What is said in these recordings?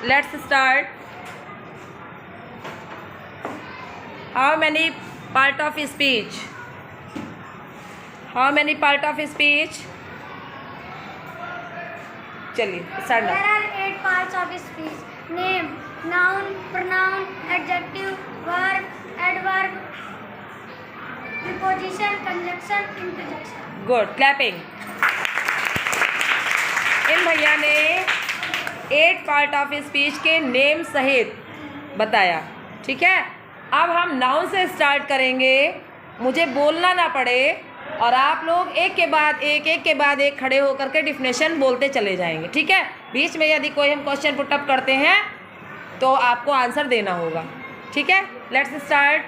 let's start. How many part of speech? How many part of speech? चलिए start now. There are 8 parts of speech. Name, noun, pronoun, adjective, verb, adverb, preposition, conjunction, interjection. Good. Clapping. इन भैया ने 8 part of speech के name सहित बताया. ठीक है, अब हम नाउन से स्टार्ट करेंगे. मुझे बोलना ना पड़े और आप लोग एक के बाद एक खड़े होकर के डिफिनेशन बोलते चले जाएंगे. ठीक है, बीच में यदि कोई हम क्वेश्चन पुटअप करते हैं तो आपको आंसर देना होगा. ठीक है, let's start.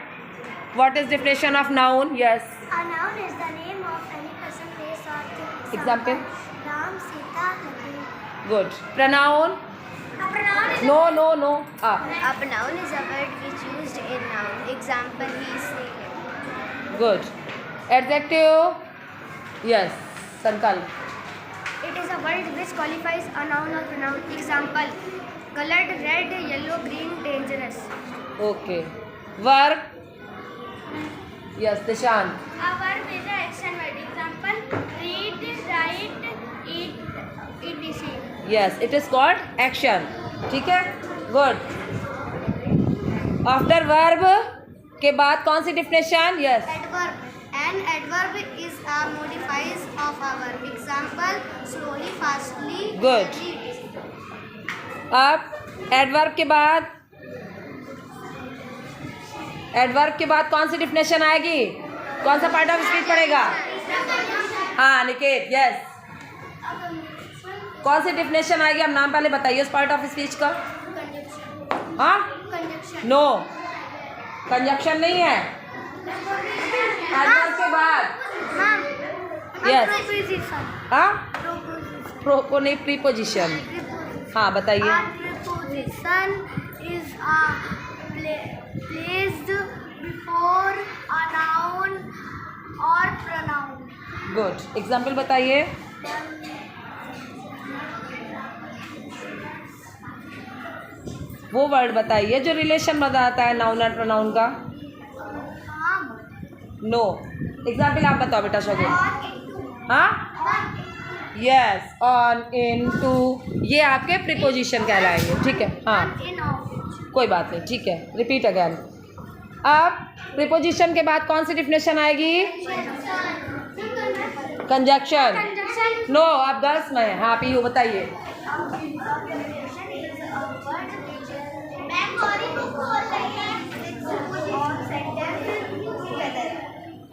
What is definition of noun? Yes. A noun is the name of any person, place or thing. Example? Ram, Sita, Lakshmi. Good. Pronoun? A pronoun is no. A pronoun is a word which used in noun. Example, he is saying. Good. Adjective? Yes. संकल्प? It is a word which qualifies a noun or pronoun. Example, colored, red, yellow, green, dangerous. Okay. Verb? Yes. Nishant? A verb is an action word. Example, read, write, eat, etc. Yes, it is called action. ठीक है, good. After verb के बाद कौन सी definition? Yes. Adverb. An adverb is a modifier of a verb. Example, slowly, fastly. Good. अब adverb के बाद कौन सी डिफिनेशन आएगी? कौन सा पार्ट ऑफ स्पीच पड़ेगा? हाँ निकेत. यस. कौन सी डिफिनेशन आएगी? आप नाम पहले बताइए उस पार्ट ऑफ स्पीच का. हाँ. नो. कंजक्शन नहीं है. एडवर्ब के बाद यस. हाँ. प्रोको नहीं, प्रीपोजिशन. हाँ बताइए. Preposition is a placed before a noun or pronoun. Good. Example बताइए. वो वर्ड बताइए जो रिलेशन बताता है नाउन और प्रोनाउन का. नो. एग्जाम्पल आप बताओ बेटा. शगुन. हाँ. यस. ऑन, इन, टू, ये आपके प्रीपोजिशन कहलाएंगे. ठीक है. हाँ कोई बात नहीं. ठीक है, रिपीट अगैन. अब प्रीपोजिशन के बाद कौन सी डिफिनेशन आएगी? कंजक्शन. नो. आप गर्ल्स में. हाँ पीयू बताइए.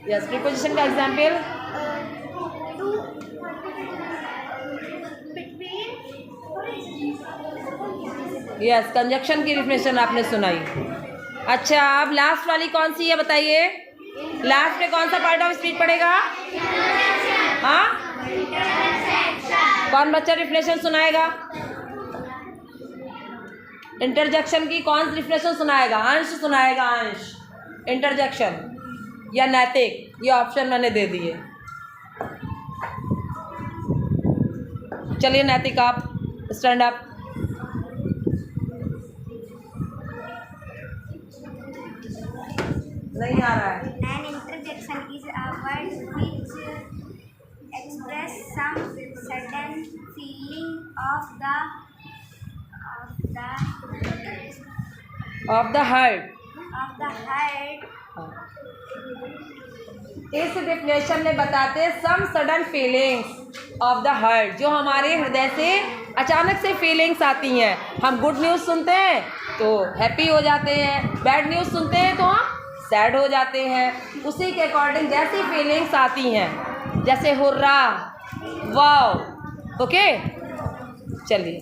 यस. प्रीपोजिशन का एग्जाम्पल? यस. कंजक्शन की डिफिनेशन आपने सुनाई. अच्छा, अब लास्ट वाली कौन सी है बताइए. लास्ट में कौन सा पार्ट ऑफ स्पीच पड़ेगा? हाँ. कौन बच्चा डिफिनेशन सुनाएगा? इंटरजेक्शन की कौन सी डिफिनेशन सुनाएगा? अंश सुनाएगा. अंश. इंटरजेक्शन या नैतिक, ये ऑप्शन मैंने दे दिए. चलिए नैतिक आप स्टैंड अप. नहीं आ रहा है. An interjection is a word which express some certain feeling of the heart. इस डिफिनेशन में बताते हैं some sudden feelings of the heart, जो हमारे हृदय से अचानक से फीलिंग्स आती हैं. हम गुड न्यूज़ सुनते हैं तो हैप्पी हो जाते हैं, बैड न्यूज़ सुनते हैं तो हम सैड हो जाते हैं. उसी के अकॉर्डिंग जैसी फीलिंग्स आती हैं, जैसे हुर्रा, वाओ. ओके चलिए.